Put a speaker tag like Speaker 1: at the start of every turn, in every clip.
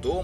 Speaker 1: 2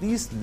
Speaker 2: 30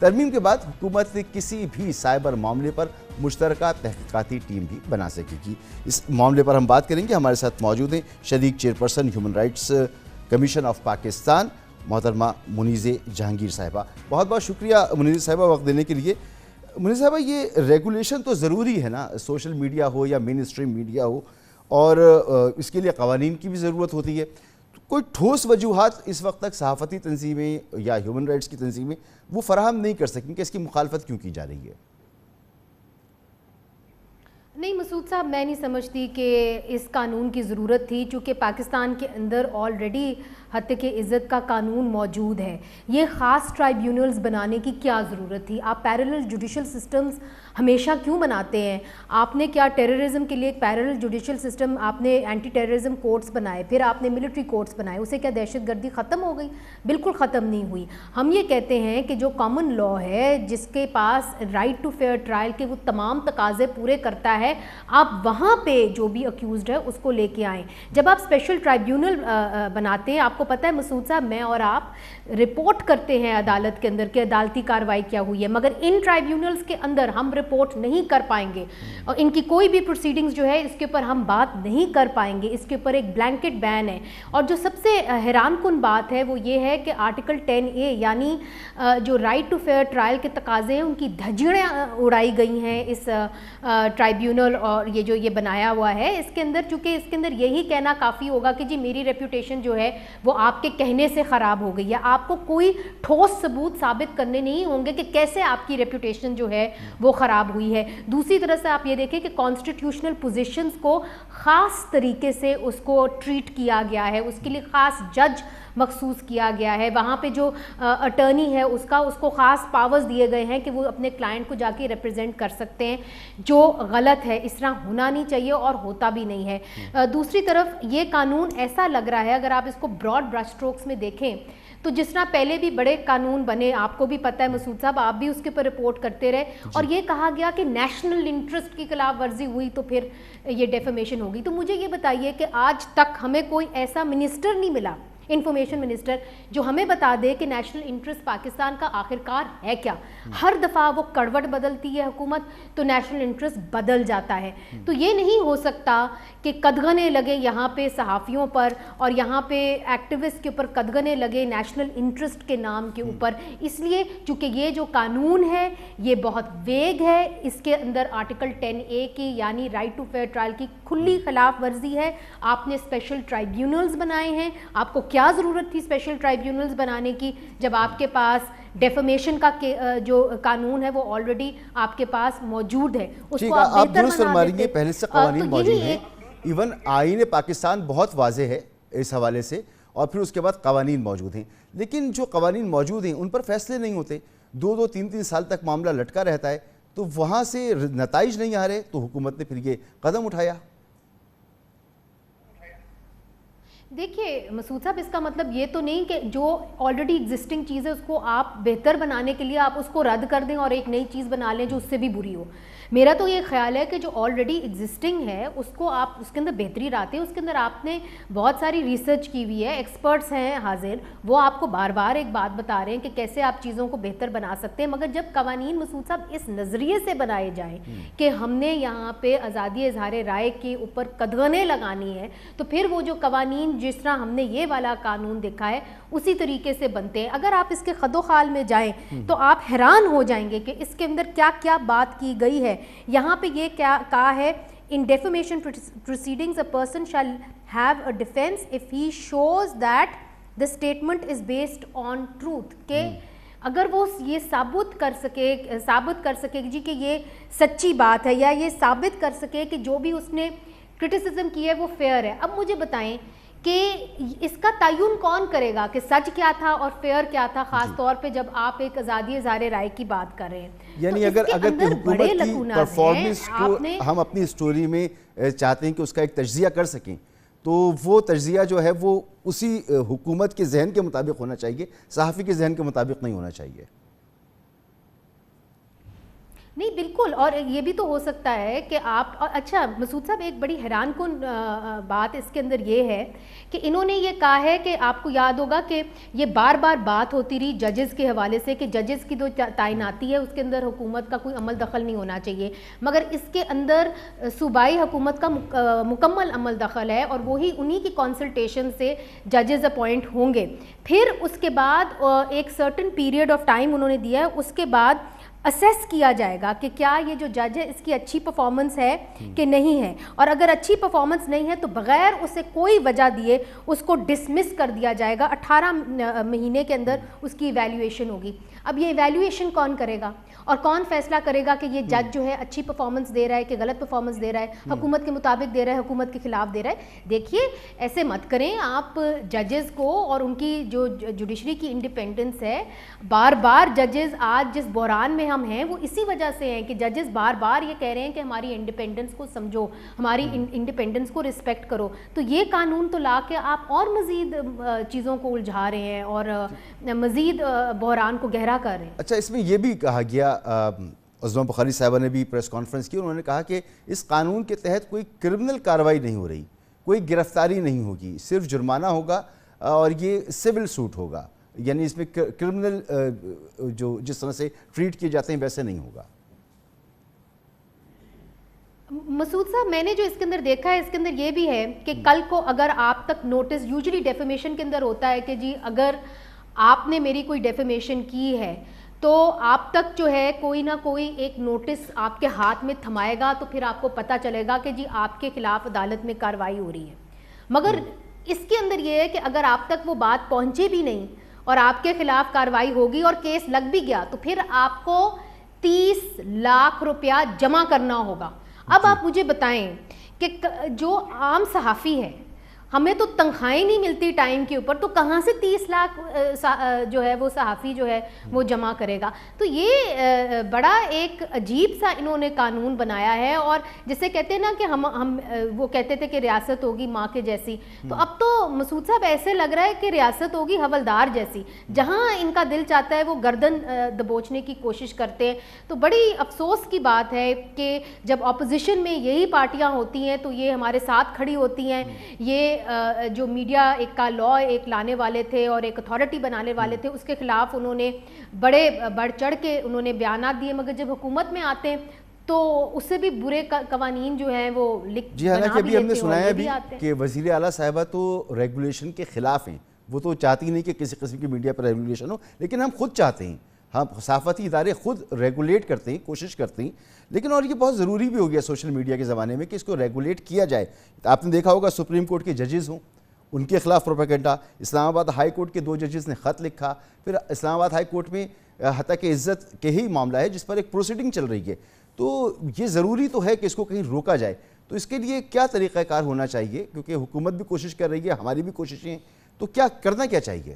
Speaker 2: ترمیم کے بعد حکومت کسی بھی سائبر معاملے پر مشترکہ تحقیقاتی ٹیم بھی بنا سکے گی۔ اس معاملے پر ہم بات کریں گے، ہمارے ساتھ موجود ہیں شریک chairperson human rights commission of Pakistan محترمہ منیزہ جہانگیر صاحبہ۔ بہت بہت شکریہ منیزہ صاحبہ وقت دینے کے لیے۔ منیزہ صاحبہ، یہ ریگولیشن تو ضروری ہے نا، سوشل میڈیا ہو یا مین اسٹریم میڈیا ہو، اور اس کے لیے قوانین کی بھی ضرورت ہوتی ہے۔ کوئی ٹھوس وجوہات اس وقت تک صحافتی تنظیمیں یا ہیومن رائٹس کی تنظیمیں وہ فراہم نہیں کر سکیں کہ اس کی مخالفت کیوں کی جا رہی ہے؟
Speaker 3: نہیں مسعود صاحب، میں نہیں سمجھتی کہ اس قانون کی ضرورت تھی، چونکہ پاکستان کے اندر آلریڈی حتیق عزت کا قانون موجود ہے۔ یہ خاص ٹرائیبیونلز بنانے کی کیا ضرورت تھی؟ آپ پیرلل جوڈیشل سسٹمز ہمیشہ کیوں بناتے ہیں؟ آپ نے کیا ٹیررزم کے لیے ایک پیرلل جوڈیشل سسٹم، آپ نے اینٹی ٹیررزم کورٹس بنائے، پھر آپ نے ملٹری کورٹس بنائے، اسے کیا دہشت گردی ختم ہو گئی؟ بالکل ختم نہیں ہوئی۔ ہم یہ کہتے ہیں کہ جو کامن لا ہے، جس کے پاس رائٹ ٹو فیئر ٹرائل کے وہ تمام تقاضے پورے کرتا ہے، آپ وہاں پہ جو بھی اکیوزڈ ہے اس کو لے کے آئیں۔ جب آپ اسپیشل ٹرائیبیونل بناتے ہیں، آپ کو پتہ ہے مسعود صاحب، میں اور آپ رپورٹ کرتے ہیں عدالت کے اندر کہ عدالتی کارروائی کیا ہوئی ہے، مگر ان ٹرائیبیونلز کے اندر ہم رپورٹ نہیں کر پائیں گے، اور ان کی کوئی بھی پروسیڈنگز جو ہے اس کے اوپر ہم بات نہیں کر پائیں گے۔ اس کے اوپر ایک بلینکٹ بین ہے، اور جو سب سے حیران کن بات ہے وہ یہ ہے کہ آرٹیکل 10A یعنی جو رائٹ ٹو فیئر ٹرائل کے تقاضے ہیں، ان کی دھجڑیں اڑائی گئی ہیں اس ٹرائیبیونل اور یہ بنایا ہوا ہے اس کے اندر، چونکہ اس کے اندر یہی کہنا کافی ہوگا کہ جی میری ریپوٹیشن جو ہے وہ آپ کے کہنے سے خراب ہو گئی ہے۔ آپ کو کوئی ٹھوس ثبوت ثابت کرنے نہیں ہوں گے کہ کیسے آپ کی ریپوٹیشن جو ہے وہ خراب ہوئی ہے۔ دوسری طرح سے آپ یہ دیکھیں کہ کانسٹیٹیوشنل پوزیشنز کو خاص طریقے سے اس کو ٹریٹ کیا گیا ہے، اس کے لیے خاص جج مخصوص کیا گیا ہے، وہاں پہ جو اٹرنی ہے اس کو خاص پاورز دیے گئے ہیں کہ وہ اپنے کلائنٹ کو جا کے ریپرزینٹ کر سکتے ہیں، جو غلط ہے، اس طرح ہونا نہیں چاہیے اور ہوتا بھی نہیں ہے۔ دوسری طرف یہ قانون ایسا لگ رہا ہے، اگر آپ اس کو براڈ برش اسٹروکس میں دیکھیں تو جس طرح پہلے بھی بڑے قانون بنے، آپ کو بھی پتہ ہے مسعود صاحب، آپ بھی اس کے اوپر رپورٹ کرتے رہے، اور یہ کہا گیا کہ نیشنل انٹرسٹ کی خلاف ورزی ہوئی تو پھر یہ ڈیفیمیشن ہوگی۔ تو مجھے یہ بتائیے کہ آج تک ہمیں کوئی ایسا منسٹر نہیں ملا، انفارمیشن منسٹر، جو ہمیں بتا دے کہ نیشنل انٹرسٹ پاکستان کا آخر کار ہے کیا۔ ہر دفعہ وہ کڑوٹ بدلتی ہے حکومت تو نیشنل انٹرسٹ بدل جاتا ہے۔ تو یہ نہیں ہو سکتا کہ قدغنے لگے یہاں پہ صحافیوں پر، اور یہاں پہ ایکٹیوسٹ کے اوپر قدغنے لگے نیشنل انٹرسٹ کے نام کے اوپر، اس لیے چونکہ یہ جو قانون ہے یہ بہت ویگ ہے، اس کے اندر آرٹیکل 10A کی یعنی رائٹ ٹو فیئر ٹرائل کی کھلی خلاف ورزی ہے۔ آپ نے اسپیشل ٹرائیبیونلز بنائے ہیں، آپ کو کیا ضرورت تھی اسپیشل ٹرائیبیونلز بنانے کی جب آپ کے پاس ڈیفیمیشن کا جو قانون ہے وہ آلریڈی آپ کے پاس موجود ہے، اس کو آپ
Speaker 2: آپ
Speaker 3: بہتر
Speaker 2: درست
Speaker 3: بنا
Speaker 2: فرما رہی ہیں،
Speaker 3: دیتے۔
Speaker 2: پہلے سے قوانین
Speaker 3: تو
Speaker 2: موجود
Speaker 3: یہی
Speaker 2: ہیں، ایون آئین پاکستان بہت واضح ہے اس حوالے سے، اور پھر اس کے بعد قوانین موجود ہیں، لیکن جو قوانین موجود ہیں ان پر فیصلے نہیں ہوتے، 2-3 سال تک معاملہ لٹکا رہتا ہے، تو وہاں سے نتائج نہیں آ رہے تو حکومت نے پھر یہ قدم اٹھایا۔
Speaker 3: دیکھیے مسعود صاحب، اس کا مطلب یہ تو نہیں کہ جو آلریڈی ایگزسٹنگ چیز ہے اس کو آپ بہتر بنانے کے لیے آپ اس کو رد کر دیں اور ایک نئی چیز بنا لیں جو اس سے بھی بری ہو۔ میرا تو یہ خیال ہے کہ جو آلریڈی ایگزسٹنگ ہے اس کو آپ اس کے اندر بہتری لاتے ہیں، اس کے اندر آپ نے بہت ساری ریسرچ کی ہوئی ہے، ایکسپرٹس ہیں حاضر، وہ آپ کو بار بار ایک بات بتا رہے ہیں کہ کیسے آپ چیزوں کو بہتر بنا سکتے ہیں۔ مگر جب قوانین مسعود صاحب اس نظریے سے بنائے جائیں کہ ہم نے یہاں پہ آزادی اظہار رائے کے اوپر قدغنیں لگانی ہے، تو پھر وہ جو قوانین جس طرح ہم نے یہ والا قانون دیکھا ہے اسی طریقے سے بنتے ہیں۔ اگر آپ اس کے خد و خال میں جائیں تو آپ حیران ہو جائیں گے کہ اس کے اندر کیا کیا بات کی گئی ہے۔ یہاں پہ یہ کیا کہا ہے، in defamation proceedings a person shall have a defense if he shows that the statement is based on truth، کہ اگر وہ یہ ثابت کر سکے جی کہ یہ سچی بات ہے، یا یہ ثابت کر سکے کہ جو بھی اس نے کرٹیسزم کی ہے وہ فیئر ہے۔ اب مجھے بتائیں کہ اس کا تعین کون کرے گا کہ سچ کیا تھا اور فیئر کیا تھا، خاص طور پہ جب آپ ایک آزادی اظہار رائے کی بات کر رہے ہیں۔
Speaker 2: یعنی اگر حکومت کی پرفارمنس کو ہم اپنی سٹوری میں چاہتے ہیں کہ اس کا ایک تجزیہ کر سکیں، تو وہ تجزیہ جو ہے وہ اسی حکومت کے ذہن کے مطابق ہونا چاہیے، صحافی کے ذہن کے مطابق نہیں ہونا چاہیے۔
Speaker 3: نہیں بالکل, اور یہ بھی تو ہو سکتا ہے کہ آپ, اچھا مسعود صاحب ایک بڑی حیران کن بات اس کے اندر یہ ہے کہ انہوں نے یہ کہا ہے کہ آپ کو یاد ہوگا کہ یہ بار بار بات ہوتی رہی ججز کے حوالے سے کہ ججز کی جو تعیناتی ہے اس کے اندر حکومت کا کوئی عمل دخل نہیں ہونا چاہیے, مگر اس کے اندر صوبائی حکومت کا مکمل عمل دخل ہے اور وہی انہی کی کنسلٹیشن سے ججز اپوائنٹ ہوں گے. پھر اس کے بعد ایک سرٹن پیریڈ آف ٹائم انہوں نے دیا ہے, اس کے بعد اسیس کیا جائے گا کہ کیا یہ جو جج ہے اس کی اچھی پرفارمنس ہے کہ نہیں ہے, اور اگر اچھی پرفارمنس نہیں ہے تو بغیر اسے کوئی وجہ دیے اس کو ڈسمس کر دیا جائے گا. 18 مہینے کے اندر اس کی ایویلیویشن ہوگی. اب یہ ایویلیویشن کون کرے گا اور کون فیصلہ کرے گا کہ یہ جج جو ہے اچھی پرفارمنس دے رہا ہے کہ غلط پرفارمنس دے رہا ہے, حکومت کے مطابق دے رہا ہے, حکومت کے خلاف دے رہا ہے. دیکھیے ایسے مت کریں آپ ججز کو, اور ان کی جو جوڈیشری کی انڈیپینڈنس ہے, بار بار ججز آج جس بحران میں ہم ہیں وہ اسی وجہ سے ہیں کہ ججز بار بار یہ کہہ رہے ہیں کہ ہماری انڈیپینڈنس کو سمجھو, ہماری انڈیپینڈنس کو رسپیکٹ کرو. تو یہ قانون تو لا کے آپ اور مزید چیزوں کو الجھا رہے ہیں اور مزید بحران کو گہرا کر رہے ہیں.
Speaker 2: اچھا, اس میں یہ بھی کہا گیا, عظمہ بخاری صاحبہ نے بھی پریس کانفرنس کی, انہوں نے کہا کہ اس قانون کے تحت کوئی کرمنل کارروائی نہیں ہو رہی, کوئی گرفتاری نہیں ہوگی, صرف جرمانہ ہوگا اور یہ سول سوٹ ہوگا, یعنی اس میں کرمنل جو جس طرح سے ٹریٹ کیے جاتے ہیں ویسے نہیں ہوگا.
Speaker 3: مسعود صاحب میں نے جو اس کے اندر دیکھا ہے اس کے اندر یہ بھی ہے کہ کل کو اگر آپ تک نوٹس, یوزلی ڈیفیمیشن کے اندر ہوتا ہے کہ جی اگر آپ نے میری کوئی ڈیفیمیشن کی ہے تو آپ تک جو ہے کوئی نہ کوئی ایک نوٹس آپ کے ہاتھ میں تھمائے گا, تو پھر آپ کو پتہ چلے گا کہ جی آپ کے خلاف عدالت میں کارروائی ہو رہی ہے. مگر اس کے اندر یہ ہے کہ اگر آپ تک وہ بات پہنچے بھی نہیں اور آپ کے خلاف کارروائی ہوگی اور کیس لگ بھی گیا تو پھر آپ کو 30 لاکھ روپیہ جمع کرنا ہوگا. اب آپ مجھے بتائیں کہ جو عام صحافی ہے, ہمیں تو تنخواہیں نہیں ملتی ٹائم کے اوپر, تو کہاں سے 30 لاکھ جو ہے وہ صحافی جو ہے وہ جمع کرے گا؟ تو یہ بڑا ایک عجیب سا انہوں نے قانون بنایا ہے, اور جسے کہتے ہیں نا کہ ہم وہ کہتے تھے کہ ریاست ہوگی ماں کے جیسی, تو اب تو مسعود صاحب ایسے لگ رہا ہے کہ ریاست ہوگی حولدار جیسی, جہاں ان کا دل چاہتا ہے وہ گردن دبوچنے کی کوشش کرتے ہیں. تو بڑی افسوس کی بات ہے کہ جب اپوزیشن میں یہی پارٹیاں ہوتی ہیں تو یہ ہمارے ساتھ کھڑی ہوتی ہیں, یہ جو میڈیا ایک کا لا ایک لانے والے تھے اور ایک اتھارٹی بنانے والے تھے, اس کے خلاف انہوں نے بڑے بڑھ چڑھ کے انہوں نے بیانات دیے, مگر جب حکومت میں آتے ہیں تو اس سے بھی برے قوانین جو ہیں وہ لکھ
Speaker 2: جی حالانکہ ابھی ہم نے سنایا بھی کہ وزیر اعلیٰ صاحبہ تو ریگولیشن کے خلاف ہیں, وہ تو چاہتی نہیں کہ کسی قسم کی میڈیا پر ریگولیشن ہو, لیکن ہم خود چاہتے ہیں, ہم صحافتی ادارے خود ریگولیٹ کرتے ہیں, کوشش کرتے ہیں, لیکن اور یہ بہت ضروری بھی ہو گیا سوشل میڈیا کے زمانے میں کہ اس کو ریگولیٹ کیا جائے. آپ نے دیکھا ہوگا سپریم کورٹ کے ججز ہوں, ان کے خلاف پروپیگنڈا, اسلام آباد ہائی کورٹ کے 2 ججز نے خط لکھا, پھر اسلام آباد ہائی کورٹ میں حتیٰ کہ عزت کے ہی معاملہ ہے جس پر ایک پروسیڈنگ چل رہی ہے. تو یہ ضروری تو ہے کہ اس کو کہیں روکا جائے. تو اس کے لیے کیا طریقہ کار ہونا چاہیے, کیونکہ حکومت بھی کوشش کر رہی ہے, ہماری بھی کوششیں, تو کیا کرنا کیا چاہیے؟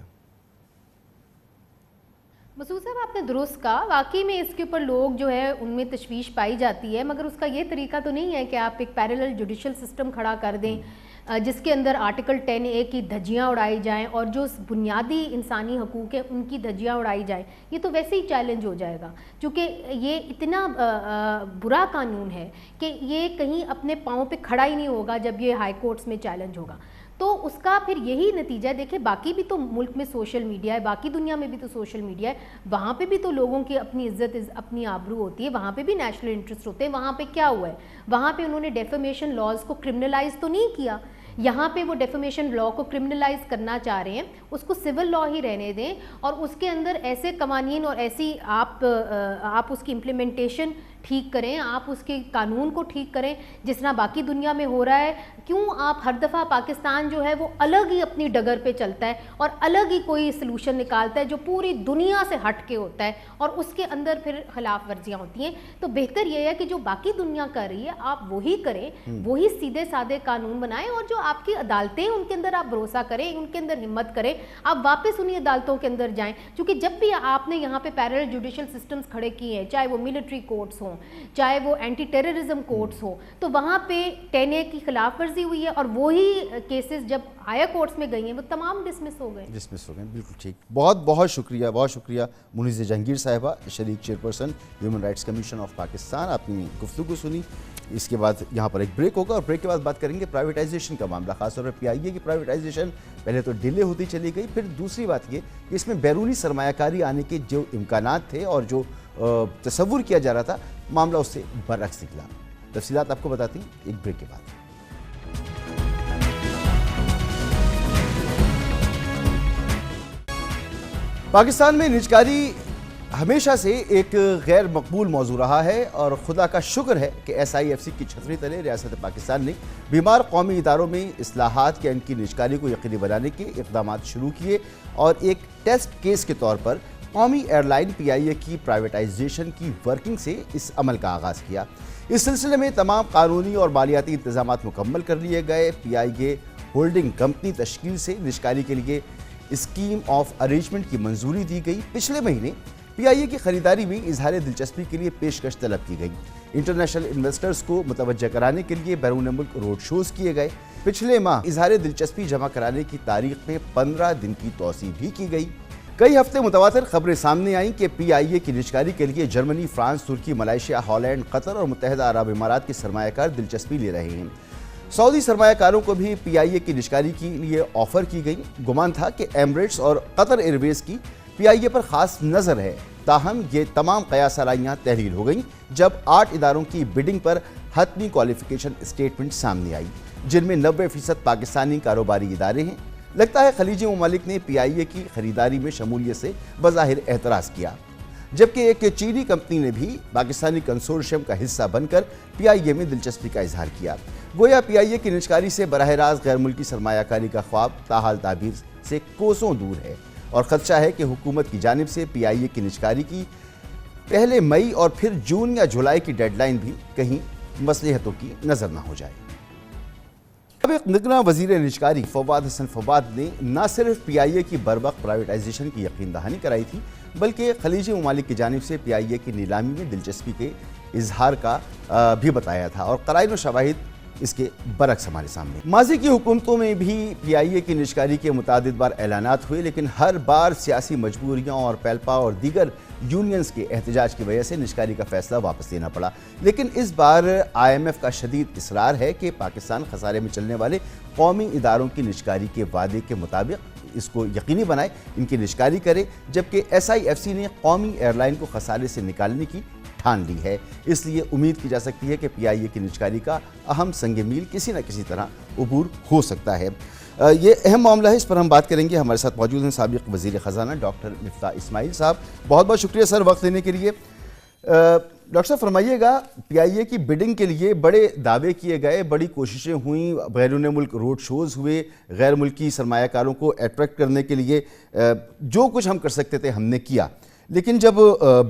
Speaker 3: مسعود صاحب آپ نے درست کہا, واقعی میں اس کے اوپر لوگ جو ہے ان میں تشویش پائی جاتی ہے, مگر اس کا یہ طریقہ تو نہیں ہے کہ آپ ایک پیرلل جوڈیشل سسٹم کھڑا کر دیں جس کے اندر آرٹیکل 10A کی دھجیاں اڑائی جائیں اور جو بنیادی انسانی حقوق ہیں ان کی دھجیاں اڑائی جائیں. یہ تو ویسے ہی چیلنج ہو جائے گا, چونکہ یہ اتنا برا قانون ہے کہ یہ کہیں اپنے پاؤں پہ کھڑا ہی نہیں ہوگا جب یہ ہائی کورٹس میں چیلنج ہوگا. تو اس کا پھر یہی نتیجہ ہے. دیکھیں باقی بھی تو ملک میں سوشل میڈیا ہے, باقی دنیا میں بھی تو سوشل میڈیا ہے, وہاں پہ بھی تو لوگوں کی اپنی عزت اپنی آبرو ہوتی ہے, وہاں پہ بھی نیشنل انٹرسٹ ہوتے ہیں. وہاں پہ کیا ہوا ہے, وہاں پہ انہوں نے ڈیفیمیشن لاز کو کرمنلائز تو نہیں کیا, یہاں پہ وہ ڈیفیمیشن لا کو کرمنلائز کرنا چاہ رہے ہیں, اس کو سول لا ہی رہنے دیں اور اس کے اندر ایسے قوانین اور ایسی آپ اس کی امپلیمنٹیشن ٹھیک کریں, آپ اس کے قانون کو ٹھیک کریں جس طرح باقی دنیا میں ہو رہا ہے. کیوں آپ ہر دفعہ پاکستان جو ہے وہ الگ ہی اپنی ڈگر پہ چلتا ہے اور الگ ہی کوئی سلوشن نکالتا ہے جو پوری دنیا سے ہٹ کے ہوتا ہے اور اس کے اندر پھر خلاف ورزیاں ہوتی ہیں. تو بہتر یہ ہے کہ جو باقی دنیا کر رہی ہے آپ وہی کریں, وہی سیدھے سادے قانون بنائیں, اور جو آپ کی عدالتیں ان کے اندر آپ بھروسہ کریں, ان کے اندر ہمت کریں, آپ واپس انہی عدالتوں کے اندر جائیں. کیونکہ جب بھی آپ نے یہاں پہ پیرلل جوڈیشل سسٹمز کھڑے کیے ہیں, چاہے وہ ملٹری کورٹس ہوں ہوں, چاہے وہ اینٹی ٹیررزم کورٹس ہوں, تو وہاں پہ 10A کی خلاف ورزی ہوئی ہے, اور وہی کیسز جب ہائر کورٹس میں گئی ہیں وہ تمام ڈسمس ہو گئے.
Speaker 2: بالکل ٹھیک. بہت بہت شکریہ منیزہ جہانگیر صاحبہ, شریک chairperson human rights commission of Pakistan. آپ نے گفتگو سنی. اس کے بعد یہاں پر ایک بریک ہوگا, اور بریک کے بعد بات کریں گے پرائیویٹائزیشن کا معاملہ, خاص طور پر PIA کی پرائیویٹائزیشن پہلے تو ڈیلے ہوتی چلی گئی, پھر دوسری بات یہ کہ اس میں بیرونی سرمایہ کاری آنے کے جو امکانات تھے اور جو تصور کیا جا رہا تھا, معاملہ اس سے برعکس نکلا. تفصیلات آپ کو بتاتی ہیں ایک بریک کے بعد. پاکستان میں نجکاری ہمیشہ سے ایک غیر مقبول موضوع رہا ہے, اور خدا کا شکر ہے کہ SIFC کی چھتری تلے ریاست پاکستان نے بیمار قومی اداروں میں اصلاحات کے ان کی نجکاری کو یقینی بنانے کے اقدامات شروع کیے, اور ایک ٹیسٹ کیس کے طور پر قومی ایئر لائن PIA کی پرائیویٹائزیشن کی ورکنگ سے اس عمل کا آغاز کیا. اس سلسلے میں تمام قانونی اور مالیاتی انتظامات مکمل کر لیے گئے. PIA ہولڈنگ کمپنی تشکیل سے نجکاری کے لیے اسکیم آف ارینجمنٹ کی منظوری دی گئی. پچھلے مہینے PIA کی خریداری میں اظہار دلچسپی کے لیے پیشکش طلب کی گئی. انٹرنیشنل انویسٹرز کو متوجہ کرانے کے لیے بیرون ملک روڈ شوز کیے گئے. پچھلے ماہ اظہار دلچسپی جمع کرانے کی تاریخ میں 15 دن کی توسیع بھی کی گئی. کئی ہفتے متواتر خبریں سامنے آئیں کہ PIA کی نجکاری کے لیے جرمنی، فرانس، ترکی، ملائیشیا، ہالینڈ، قطر اور متحدہ عرب امارات کے سرمایہ کار دلچسپی لے رہے ہیں. سعودی سرمایہ کاروں کو بھی PIA کی نجکاری کے لیے آفر کی گئی. گمان تھا کہ ایمریٹس اور قطر ایئر ویز کی PIA پر خاص نظر ہے, تاہم یہ تمام قیاس آرائیاں تحلیل ہو گئیں جب 8 اداروں کی بڈنگ پر حتمی کوالیفیکیشن اسٹیٹمنٹ سامنے آئی, جن میں 90% پاکستانی کاروباری ادارے ہیں. لگتا ہے خلیجی ممالک نے PIA کی خریداری میں شمولیت سے بظاہر اعتراض کیا, جبکہ ایک چینی کمپنی نے بھی پاکستانی کنسورشیم کا حصہ بن کر PIA میں دلچسپی کا اظہار کیا. گویا PIA کی نجکاری سے براہ راست غیر ملکی سرمایہ کاری کا خواب تاحال تعبیر سے کوسوں دور ہے, اور خدشہ ہے کہ حکومت کی جانب سے PIA کی نجکاری کی پہلے مئی اور پھر جون یا جولائی کی ڈیڈ لائن بھی کہیں مصلحتوں کی نظر نہ ہو جائے. سابق نگراں وزیر نجکاری فواد حسن فواد نے نہ صرف PIA کی بروقت پرائیویٹائزیشن کی یقین دہانی کرائی تھی, بلکہ خلیجی ممالک کی جانب سے PIA کی نیلامی میں دلچسپی کے اظہار کا بھی بتایا تھا, اور قرائن و شواہد اس کے برعکس ہمارے سامنے. ماضی کی حکومتوں میں بھی PIA کی نجکاری کے متعدد بار اعلانات ہوئے, لیکن ہر بار سیاسی مجبوریاں اور پیلپا اور دیگر یونینز کے احتجاج کی وجہ سے نجکاری کا فیصلہ واپس لینا پڑا. لیکن اس بار IMF کا شدید اصرار ہے کہ پاکستان خسارے میں چلنے والے قومی اداروں کی نجکاری کے وعدے کے مطابق اس کو یقینی بنائے, ان کی نجکاری کرے, جبکہ SIFC نے قومی ایئر لائن کو خسارے سے نکالنے کی ٹھان لی ہے. اس لیے امید کی جا سکتی ہے کہ PIA کی نجکاری کا اہم سنگ میل کسی نہ کسی طرح عبور ہو سکتا ہے. یہ اہم معاملہ ہے, اس پر ہم بات کریں گے. ہمارے ساتھ موجود ہیں سابق وزیر خزانہ ڈاکٹر مفتاح اسماعیل صاحب. بہت بہت شکریہ سر وقت دینے کے لیے. ڈاکٹر صاحب فرمائیے گا, PIA کی بڈنگ کے لیے بڑے دعوے کیے گئے, بڑی کوششیں ہوئیں, بیرون ملک روڈ شوز ہوئے, غیر ملکی سرمایہ کاروں کو اٹریکٹ کرنے کے لیے جو کچھ ہم کر سکتے تھے ہم نے کیا, لیکن جب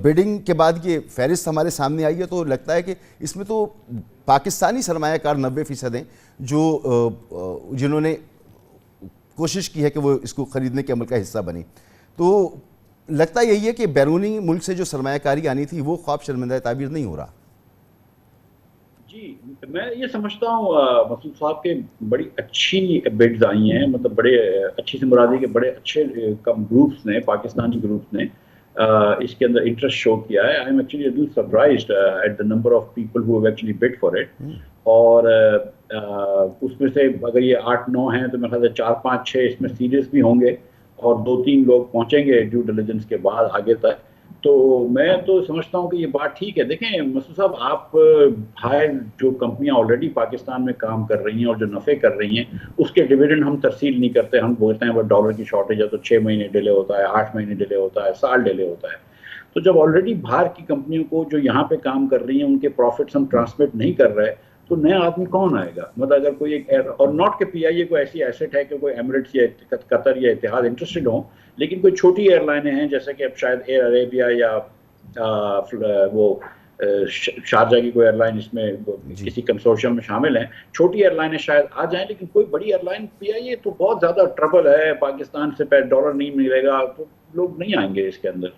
Speaker 2: بڈنگ کے بعد یہ فہرست ہمارے سامنے آئی ہے تو لگتا ہے کہ اس میں تو پاکستانی سرمایہ کار 90% ہیں جنہوں نے کوشش کی ہے کہ وہ اس کو خریدنے کے عمل کا حصہ بنے. تو لگتا یہی ہے کہ بیرونی ملک سے جو سرمایہ کاری آنی تھی وہ خواب شرمندہ تعبیر نہیں ہو رہا.
Speaker 4: جی میں یہ سمجھتا ہوں مسعود صاحب کے بڑی اچھی بڈز آئی ہیں, مطلب بڑے اچھی سے مرادی کے بڑے اچھے گروپس نے, پاکستانی گروپس نے اس کے اندر انٹرسٹ شو کیا ہے. I am actually a little surprised at the number of people who have actually bid for it. اور اس میں سے اگر یہ 8-9 ہیں تو میرے خیال سے 4-5-6 اس میں سیریس بھی ہوں گے, اور 2-3 لوگ پہنچیں گے ڈیو ڈیلیجنس کے بعد آگے تک. تو میں تو سمجھتا ہوں کہ یہ بات ٹھیک ہے. دیکھیں مسعود صاحب, آپ باہر جو کمپنیاں آلریڈی پاکستان میں کام کر رہی ہیں اور جو نفع کر رہی ہیں اس کے ڈویڈنڈ ہم ترسیل نہیں کرتے. ہم بولتے ہیں وہ ڈالر کی شارٹیج ہے تو 6 مہینے ڈیلے ہوتا ہے, 8 مہینے ڈیلے ہوتا ہے, سال ڈیلے ہوتا ہے. تو جب آلریڈی باہر کی کمپنیوں کو جو یہاں پہ کام کر رہی ہیں ان کے پروفٹس ہم ٹرانسمٹ نہیں کر رہے, تو نیا آدمی کون آئے گا؟ مطلب اگر کوئی ایک, اور ناٹ کہ PIA کوئی ایسی ایسٹ ہے کہ کوئی ایمریٹس یا قطر یا اتحاد انٹرسٹڈ ہوں, لیکن کوئی چھوٹی ایئر لائنیں ہیں جیسے کہ اب شاید ایئر عربیہ یا وہ شارجہ کی کوئی ایئر لائن اس میں کسی کنسورشیم میں شامل ہیں, چھوٹی ایئر لائنیں شاید آ جائیں, لیکن کوئی بڑی ایئر لائن PIA تو بہت زیادہ ٹربل ہے, پاکستان سے ڈالر نہیں ملے گا تو لوگ نہیں آئیں گے اس کے اندر.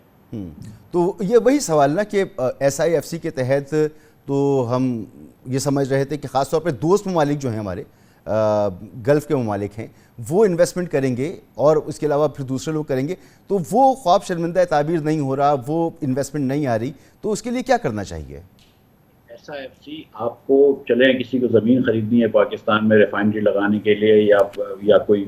Speaker 2: تو یہ وہی سوال نا کہ SIFC کے تحت تو ہم یہ سمجھ رہے تھے کہ خاص طور پہ دوست ممالک جو ہیں ہمارے گلف کے ممالک ہیں وہ انویسٹمنٹ کریں گے اور اس کے علاوہ پھر دوسرے لوگ کریں گے، تو وہ خواب شرمندہ تعبیر نہیں ہو رہا، وہ انویسٹمنٹ نہیں آ رہی، تو اس کے لیے کیا کرنا چاہیے؟
Speaker 4: SIFC آپ کو چلیں کسی کو زمین خریدنی ہے پاکستان میں ریفائنری لگانے کے لیے یا کوئی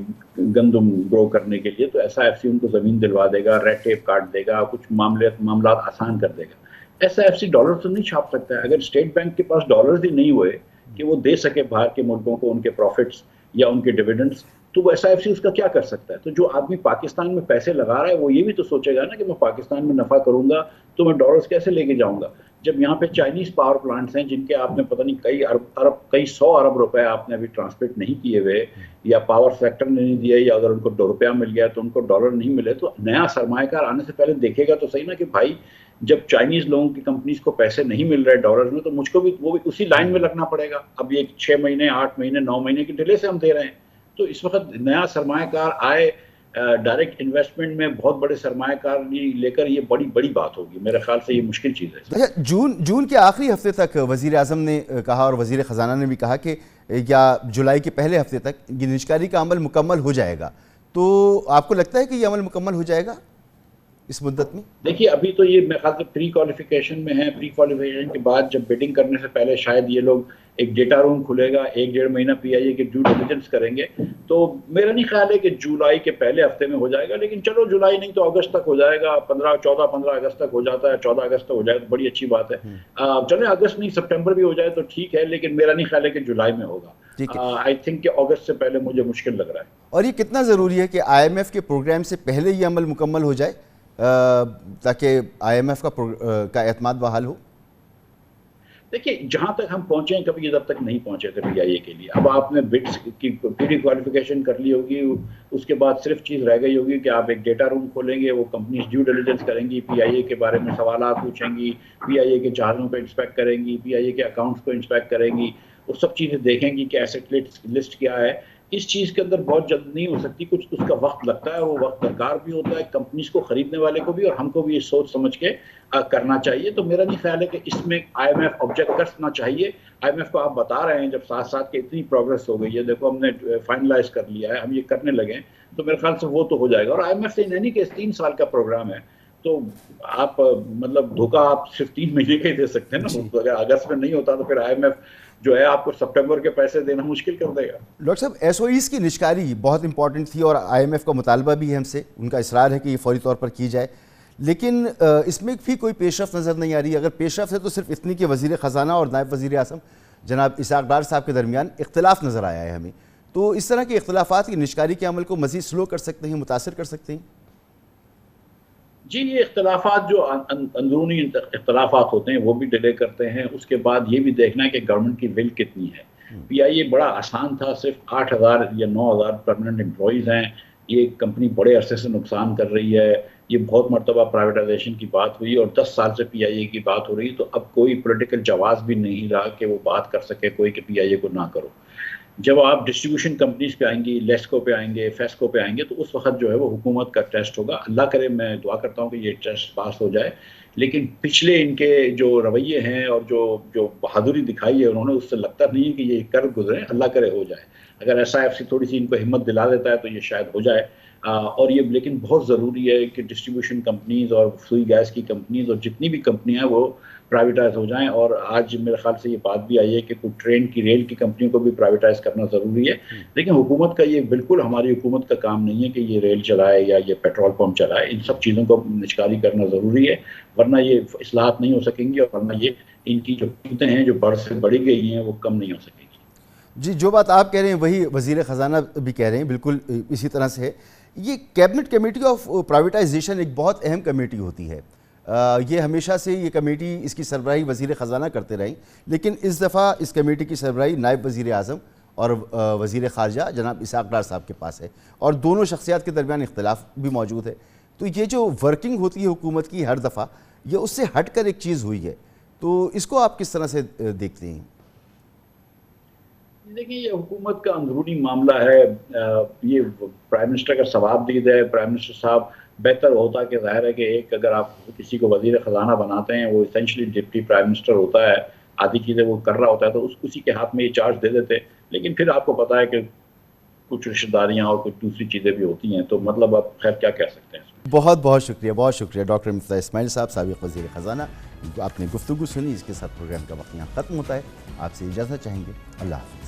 Speaker 4: گندم گرو کرنے کے لیے، تو SIFC ان کو زمین دلوا دے گا، ریڈ ٹیپ کاٹ دے گا، کچھ معاملات آسان کر دے گا۔ SIFC ڈالر تو نہیں چھاپ سکتا ہے، اگر اسٹیٹ بینک کے پاس ڈالرز ہی نہیں ہوئے کہ وہ دے سکے باہر کے ملکوں کو ان کے پروفٹس یا ان کے ڈیویڈنڈس، تو وہ SIFC اس کا کیا کر سکتا ہے؟ تو جو آدمی پاکستان میں پیسے لگا رہا ہے وہ یہ بھی تو سوچے گا نا کہ میں پاکستان میں نفع کروں گا تو میں ڈالرز کیسے لے کے جاؤں گا، جب یہاں پہ چائنیز پاور پلانٹس ہیں جن کے آپ نے پتہ نہیں کئی سو ارب روپے آپ نے ابھی ٹرانسمٹ نہیں کیے ہوئے، یا پاور سیکٹر نے نہیں دیا، یا اگر ان کو روپیہ مل گیا تو ان کو ڈالر نہیں ملے، تو نیا سرمایہ کار آنے سے پہلے دیکھے گا تو صحیح نا کہ بھائی جب چائنیز لوگوں کی کمپنیز کو پیسے نہیں مل رہے ڈالر میں، تو مجھ کو بھی وہ بھی اسی لائن میں لگنا پڑے گا۔ اب یہ 6 مہینے 8 مہینے 9 مہینے کی ڈیلے سے ہم دے رہے ہیں، تو اس وقت نیا سرمایہ کار آئے ڈائریکٹ انویسٹمنٹ میں بہت بڑے سرمایہ کار لے کر، یہ بڑی بات ہوگی، میرے خیال سے یہ مشکل چیز ہے۔
Speaker 2: جون کے آخری ہفتے تک وزیر اعظم نے کہا اور وزیر خزانہ نے بھی کہا کہ یا جولائی کے پہلے ہفتے تک یہ نجکاری کا عمل مکمل ہو جائے گا، تو آپ کو لگتا ہے کہ یہ عمل مکمل ہو جائے گا اس مدت میں؟
Speaker 4: دیکھیے ابھی تو یہ میرے خیال سے پری کوالیفیکیشن میں ہے، پری کوالیفیکیشن کے بعد جب بیڈنگ کرنے سے پہلے شاید یہ لوگ ایک ڈیٹا روم کھلے گا، 1-1.5 مہینہ PIA کے ڈیو ڈیلیجنس کریں گے، تو میرا نہیں خیال ہے کہ جولائی کے پہلے ہفتے میں ہو جائے گا، لیکن چلو جولائی نہیں تو اگست تک ہو جائے گا، 15 اگست تک ہو جاتا ہے، 14 اگست تک ہو جائے تو بڑی اچھی بات ہے، چلیں اگست نہیں سپٹمبر بھی ہو جائے تو ٹھیک ہے، لیکن میرا نہیں خیال ہے کہ جولائی میں ہوگا، آئی تھنک کہ اگست سے پہلے مجھے مشکل لگ رہا ہے۔
Speaker 2: اور یہ کتنا ضروری ہے کہ IMF کے پروگرام سے پہلے یہ عمل مکمل ہو جائے تاکہ IMF کا اعتماد بحال ہو؟
Speaker 4: دیکھیے جہاں تک ہم پہنچے ہیں کبھی ادھر تک نہیں پہنچے تھے PIA کے لیے، اب آپ نے بٹس کی پوری کوالیفیکیشن کر لی ہوگی، اس کے بعد صرف چیز رہ گئی ہوگی کہ آپ ایک ڈیٹا روم کھولیں گے، وہ کمپنیز ڈیو ڈیلیجنس کریں گی، PIA کے بارے میں سوالات پوچھیں گی، PIA کے جہازوں کو انسپیکٹ کریں گی، PIA کے اکاؤنٹس کو انسپیکٹ کریں گی، وہ سب چیزیں دیکھیں گی کہ ایسٹ لسٹ کیا ہے۔ اس چیز کے اندر بہت جلد نہیں ہو سکتی، کچھ اس کا وقت لگتا ہے، وہ وقت درکار بھی ہوتا ہے کمپنیز کو، خریدنے والے کو بھی، اور ہم کو بھی یہ سوچ سمجھ کے کرنا چاہیے۔ تو میرا نہیں خیال ہے کہ اس میں IMF آبجیکٹ کرنا چاہیے۔ IMF کو آپ بتا رہے ہیں جب ساتھ کہ اتنی پروگرس ہو گئی ہے، دیکھو ہم نے فائنلائز کر لیا ہے، ہم یہ کرنے لگے ہیں، تو میرے خیال سے وہ تو ہو جائے گا۔ اور IMF سے نہیں کہ 3 سال کا پروگرام ہے، تو آپ مطلب دھوکہ آپ صرف 3 مہینے کا ہی دے سکتے ہیں نا، اگر اگست میں نہیں ہوتا تو پھر IMF جو ہے آپ کو سپٹمبر کے پیسے دینا مشکل کر دے گا۔
Speaker 2: ڈاکٹر صاحب SOEs کی نجکاری بہت امپورٹنٹ تھی اور IMF کا مطالبہ بھی ہے ہم سے، ان کا اصرار ہے کہ یہ فوری طور پر کی جائے، لیکن اس میں بھی کوئی پیش رفت نظر نہیں آ رہی۔ اگر پیش رفت ہے تو صرف اتنی کہ وزیر خزانہ اور نائب وزیر اعظم جناب اسحاق ڈار صاحب کے درمیان اختلاف نظر آیا ہے ہمیں، تو اس طرح کے اختلافات کی نجکاری کے عمل کو مزید سلو کر سکتے ہیں، متاثر کر سکتے ہیں؟
Speaker 4: جی یہ اختلافات جو اندرونی اختلافات ہوتے ہیں وہ بھی ڈیلے کرتے ہیں، اس کے بعد یہ بھی دیکھنا ہے کہ گورنمنٹ کی ول کتنی ہے۔ PIA بڑا آسان تھا، صرف 8,000 یا 9,000 پرماننٹ امپلائیز ہیں، یہ کمپنی بڑے عرصے سے نقصان کر رہی ہے، یہ بہت مرتبہ پرائیویٹائزیشن کی بات ہوئی اور 10 سال سے PIA کی بات ہو رہی ہے، تو اب کوئی پولیٹیکل جواز بھی نہیں رہا کہ وہ بات کر سکے کوئی کہ PIA کو نہ کرو۔ جب آپ ڈسٹریبیوشن کمپنیز پہ آئیں گی، لیسکو پہ آئیں گے، فیسکو پہ آئیں گے، تو اس وقت جو ہے وہ حکومت کا ٹیسٹ ہوگا۔ اللہ کرے، میں دعا کرتا ہوں کہ یہ ٹیسٹ پاس ہو جائے، لیکن پچھلے ان کے جو رویے ہیں اور جو بہادری دکھائی ہے انہوں نے، اس سے لگتا نہیں ہے کہ یہ کر گزرے، اللہ کرے ہو جائے۔ اگر SIFC تھوڑی سی ان کو ہمت دلا دیتا ہے تو یہ شاید ہو جائے، اور یہ لیکن بہت ضروری ہے کہ ڈسٹریبیوشن کمپنیز اور سوئی گیس کی کمپنیز اور جتنی بھی کمپنیاں ہیں وہ پرائیویٹائز ہو جائیں، اور آج میرے خیال سے یہ بات بھی آئی ہے کہ کچھ ٹرین کی ریل کی کمپنیوں کو بھی پرائیویٹائز کرنا ضروری ہے، لیکن حکومت کا یہ بالکل، ہماری حکومت کا کام نہیں ہے کہ یہ ریل چلائے یا یہ پیٹرول پمپ چلائے، ان سب چیزوں کو نجکاری کرنا ضروری ہے، ورنہ یہ اصلاحات نہیں ہو سکیں گی، اور ورنہ یہ ان کی جو قیمتیں ہیں جو بڑھی گئی ہیں وہ کم نہیں ہو سکیں گی۔
Speaker 2: جی جو بات آپ کہہ رہے ہیں وہی وزیر خزانہ بھی کہہ رہے ہیں، بالکل اسی طرح سے ہے۔ یہ کیبنٹ کمیٹی آف پرائیویٹائزیشن ایک بہت اہم کمیٹی ہوتی ہے، یہ ہمیشہ سے یہ کمیٹی، اس کی سربراہی وزیر خزانہ کرتے رہیں، لیکن اس دفعہ اس کمیٹی کی سربراہی نائب وزیر اعظم اور وزیر خارجہ جناب اسحاق ڈار صاحب کے پاس ہے، اور دونوں شخصیات کے درمیان اختلاف بھی موجود ہے، تو یہ جو ورکنگ ہوتی ہے حکومت کی ہر دفعہ، یہ اس سے ہٹ کر ایک چیز ہوئی ہے، تو اس کو آپ کس طرح سے دیکھتے ہیں؟
Speaker 4: دیکھیں یہ حکومت کا اندرونی معاملہ ہے، یہ پرائم منسٹر کا ثواب دید ہے، پرائم منسٹر صاحب بہتر ہوتا کہ ظاہر ہے کہ ایک اگر آپ کسی کو وزیر خزانہ بناتے ہیں وہ اسینشلی ڈپٹی پرائم منسٹر ہوتا ہے, آدھی چیزیں وہ کر رہا ہوتا ہے, تو اسی کے ہاتھ میں یہ چارج دے دیتے. لیکن پھر آپ کو پتا ہے کہ کچھ رشتہ داریاں اور کچھ دوسری چیزیں بھی ہوتی ہیں, تو مطلب آپ خیر کیا کہہ سکتے ہیں.
Speaker 2: بہت بہت شکریہ ڈاکٹر امتیاز اسماعیل صاحب, سابق وزیر خزانہ. آپ نے گفتگو سنی, اس کے ساتھ پروگرام کا وقت یہاں ختم ہوتا ہے. آپ سے اجازت چاہیں گے. اللہ حافظ.